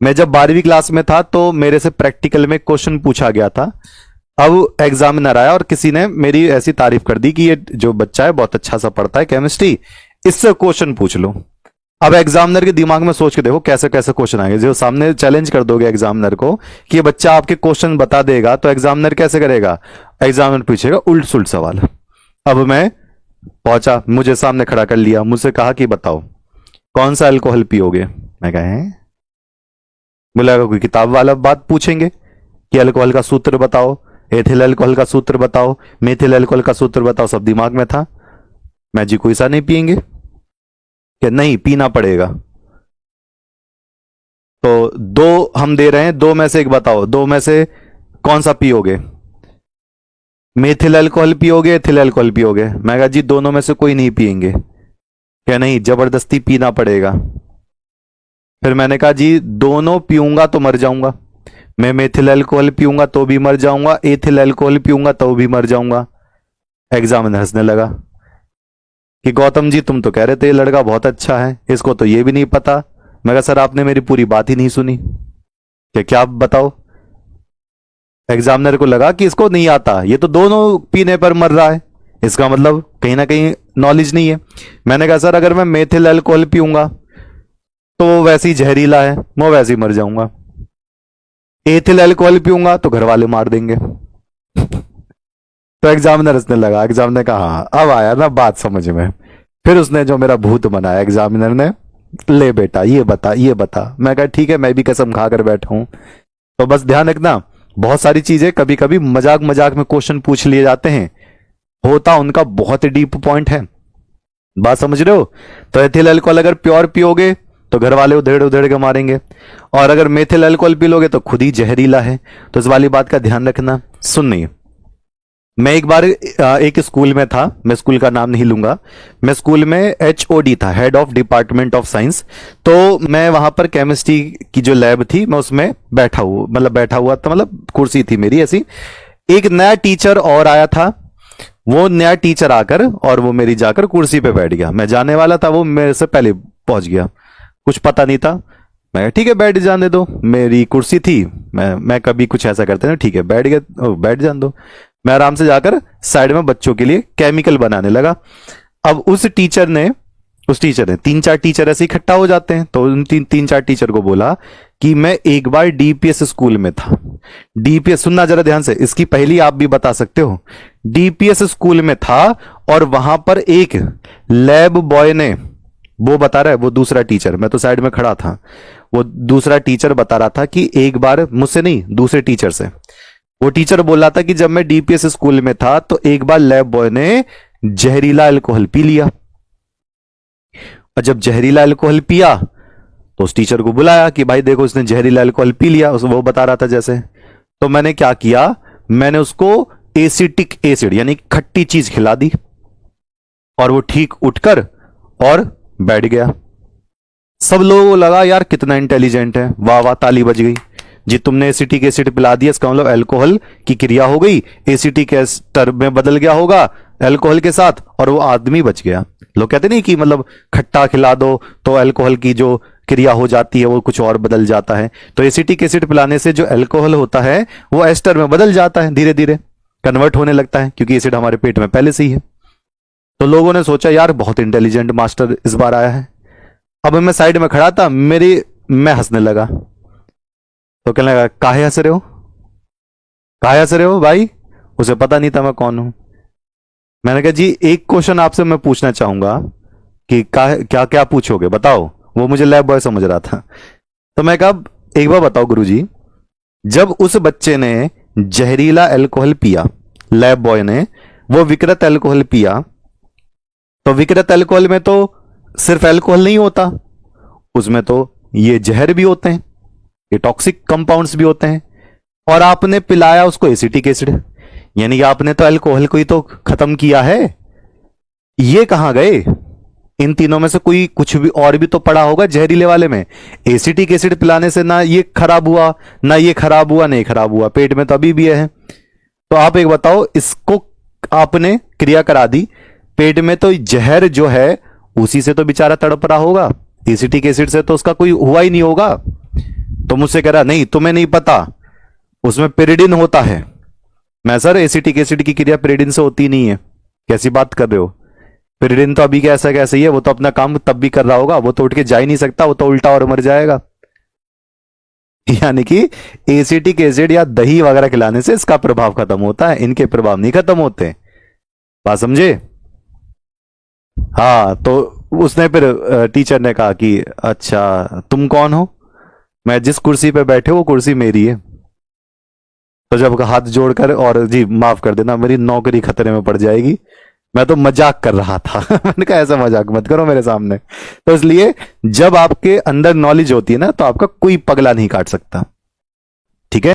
मैं जब 12वीं क्लास में था तो मेरे से प्रैक्टिकल में क्वेश्चन पूछा गया था। अब एग्जामिनर आया और किसी ने मेरी ऐसी तारीफ कर दी कि ये जो बच्चा है बहुत अच्छा सा पढ़ता है केमिस्ट्री, इससे क्वेश्चन पूछ लो। अब एग्जामिनर के दिमाग में सोच के देखो कैसे कैसे क्वेश्चन आएंगे। जो सामने चैलेंज कर दोगे एग्जामिनर को कि ये बच्चा आपके क्वेश्चन बता देगा, तो एग्जामिनर कैसे करेगा? एग्जामिनर पूछेगा उल्ट सुल्ट सवाल। अब मैं पहुंचा, मुझे सामने खड़ा कर लिया, मुझसे कहा कि बताओ कौन सा अल्कोहल पियोगे। मैं कहा "हैं?" बोला कोई किताब वाला बात पूछेंगे कि अल्कोहल का सूत्र बताओ, एथिल अल्कोहल का सूत्र बताओ, मेथिल अल्कोहल का सूत्र बताओ, सब दिमाग में था। मैं जी कोई सा नहीं पियेंगे कि नहीं पीना पड़ेगा। तो दो हम दे रहे हैं, दो में से एक बताओ, दो में से कौन सा पियोगे? मेथिल अल्कोहल पियोगे, एथिल अल्कोहल पियोगे? मैं कहा जी दोनों में से कोई नहीं पियेंगे। क्या नहीं जबरदस्ती पीना पड़ेगा। फिर मैंने कहा जी दोनों पीऊंगा तो मर जाऊंगा। मैं मेथिल अल्कोहल पीऊंगा तो भी मर जाऊंगा, एथिल अल्कोहल पीऊंगा तो भी मर जाऊंगा। एग्जामिनर हंसने लगा कि गौतम जी तुम तो कह रहे थे ये लड़का बहुत अच्छा है, इसको तो ये भी नहीं पता। मैं कहा सर आपने मेरी पूरी बात ही नहीं सुनी। क्या आप बताओ? एग्जामिनर को लगा कि इसको नहीं आता, ये तो दोनों पीने पर मर रहा है, इसका मतलब कहीं ना कहीं नॉलेज नहीं है। मैंने कहा सर अगर मैं मेथिल अल्कोहल पीऊंगा तो वो वैसे ही जहरीला है, मैं वैसे ही मर जाऊंगा। एथिल अल्कोहल पीऊंगा तो घर वाले मार देंगे। तो एग्जामिनर हंसने लगा। एग्जामिनर ने कहा हाँ अब आया ना बात समझ में। फिर उसने जो मेरा भूत बनाया एग्जामिनर ने, ले बेटा ये बता ये बता। मैं कहा ठीक है मैं भी कसम खाकर बैठा हूं। तो बस ध्यान रखना बहुत सारी चीजें कभी कभी मजाक मजाक में क्वेश्चन पूछ लिए जाते हैं, होता उनका बहुत ही डीप पॉइंट है। बात समझ रहे हो? तो एथिल अल्कोहल अगर प्योर पियोगे तो घर वाले उधेड़ उधेड़ के मारेंगे, और अगर मेथिल अल्कोहल पी लोगे तो खुद ही जहरीला है। तो इस वाली बात का ध्यान रखना। सुनिए, मैं एक बार एक स्कूल में था, मैं स्कूल का नाम नहीं लूंगा। मैं स्कूल में एचओडी था, head of department of science. तो मैं वहां पर केमिस्ट्री की जो लैब थी मैं उसमें बैठा हुआ था, मतलब कुर्सी थी मेरी ऐसी। एक नया टीचर और आया था, वो नया टीचर आकर और वो मेरी जाकर कुर्सी पे बैठ गया। मैं जाने वाला था, वो मेरे से पहले पहुंच गया, कुछ पता नहीं था। मैं ठीक है बैठ जाने दो, मेरी कुर्सी थी, मैं कभी कुछ ऐसा करते ना, ठीक है बैठ गया, बैठ जाने दो। मैं आराम से जाकर साइड में बच्चों के लिए केमिकल बनाने लगा। अब उस टीचर ने तीन चार टीचर ऐसे इकट्ठा हो जाते हैं, तो उन तीन चार टीचर को बोला कि मैं एक बार डीपीएस स्कूल में था। डीपीएस सुनना जरा ध्यान से, इसकी पहली आप भी बता सकते हो। डीपीएस स्कूल में था और वहां पर एक लैब बॉय ने, वो बता रहा है, वो दूसरा टीचर, मैं तो साइड में खड़ा था, वो दूसरा टीचर बता रहा था कि एक बार, मुझसे नहीं दूसरे टीचर से, वो टीचर बोल रहा था कि जब मैं डीपीएस स्कूल में था तो एक बार लैब बॉय ने जहरीला अल्कोहल पी लिया, और जब जहरीला अल्कोहल पिया तो उस टीचर को बुलाया कि भाई देखो इसने जहरीला अल्कोहल पी लिया, वो बता रहा था जैसे। तो मैंने क्या किया, मैंने उसको एसिटिक एसिड यानी खट्टी चीज खिला दी, और वो ठीक उठकर और बैठ गया। सब लोगों को लगा यार कितना इंटेलिजेंट है, वाह वाह ताली बज गई जी, तुमने एसिटिक एसिड पिला दिया, इसका मतलब अल्कोहल की क्रिया हो गई, एसिटिक एस्टर में बदल गया होगा अल्कोहल के साथ, और वो आदमी बच गया। लोग कहते नहीं कि मतलब खट्टा खिला दो तो अल्कोहल की जो क्रिया हो जाती है वो कुछ और बदल जाता है। तो एसिटिक एसिड पिलाने से जो अल्कोहल होता है वो एस्टर में बदल जाता है, धीरे धीरे कन्वर्ट होने लगता है, क्योंकि एसिड हमारे पेट में पहले से ही है। तो लोगों ने सोचा यार बहुत इंटेलिजेंट मास्टर इस बार आया है। अब मैं साइड में खड़ा था, मैं हंसने लगा। तो कहने लगा काहे हंस रहे हो, काहे हंस रहे हो भाई? उसे पता नहीं था मैं कौन हूं। मैंने कहा जी एक क्वेश्चन आपसे मैं पूछना चाहूंगा कि क्या क्या पूछोगे बताओ। वो मुझे लैब बॉय समझ रहा था। तो मैं कहा एक बार बताओ गुरुजी, जब उस बच्चे ने जहरीला अल्कोहल पिया, लैब बॉय ने वो विकृत अल्कोहल पिया, तो विकृत अल्कोहल में तो सिर्फ अल्कोहल नहीं होता, उसमें तो ये जहर भी होते हैं, ये टॉक्सिक कंपाउंड्स भी होते हैं, और आपने पिलाया उसको एसिटिक एसिड, यानी कि आपने तो अल्कोहल को ही तो खत्म किया है। ये कहां गए? इन तीनों में से कोई कुछ भी और भी तो पड़ा होगा जहरीले वाले में। एसिटिक एसिड पिलाने से ना ये खराब हुआ, ना ये खराब हुआ, नहीं खराब हुआ, पेट में तो अभी भी है। तो आप एक बताओ, इसको आपने क्रिया करा दी, पेट में तो जहर जो है उसी से तो बेचारा तड़प रहा होगा, एसिटिक एसिड से तो उसका कोई हुआ ही नहीं होगा। तो मुझसे कह रहा नहीं तुम्हें नहीं पता, उसमें पेरिडिन होता है। मैं सर एसिटिक एसिड की क्रिया पेरिडिन से होती नहीं है, कैसी बात कर रहे हो? पेरिडिन तो अभी कैसा कैसे ही है, वो तो अपना काम तब भी कर रहा होगा, वो तो उठ के जा ही नहीं सकता, वो तो उल्टा और मर जाएगा। यानी कि एसिटिक एसिड या दही वगैरह खिलाने से इसका प्रभाव खत्म होता है, इनके प्रभाव नहीं खत्म होते। बात समझे? हाँ तो उसने फिर टीचर ने कहा कि अच्छा तुम कौन हो, मैं जिस कुर्सी पे बैठे वो कुर्सी मेरी है। तो जब हाथ जोड़कर और जी माफ कर देना मेरी नौकरी खतरे में पड़ जाएगी, मैं तो मजाक कर रहा था। मैंने कहा ऐसा मजाक मत करो मेरे सामने। तो इसलिए जब आपके अंदर नॉलेज होती है ना तो आपका कोई पगला नहीं काट सकता। ठीक है।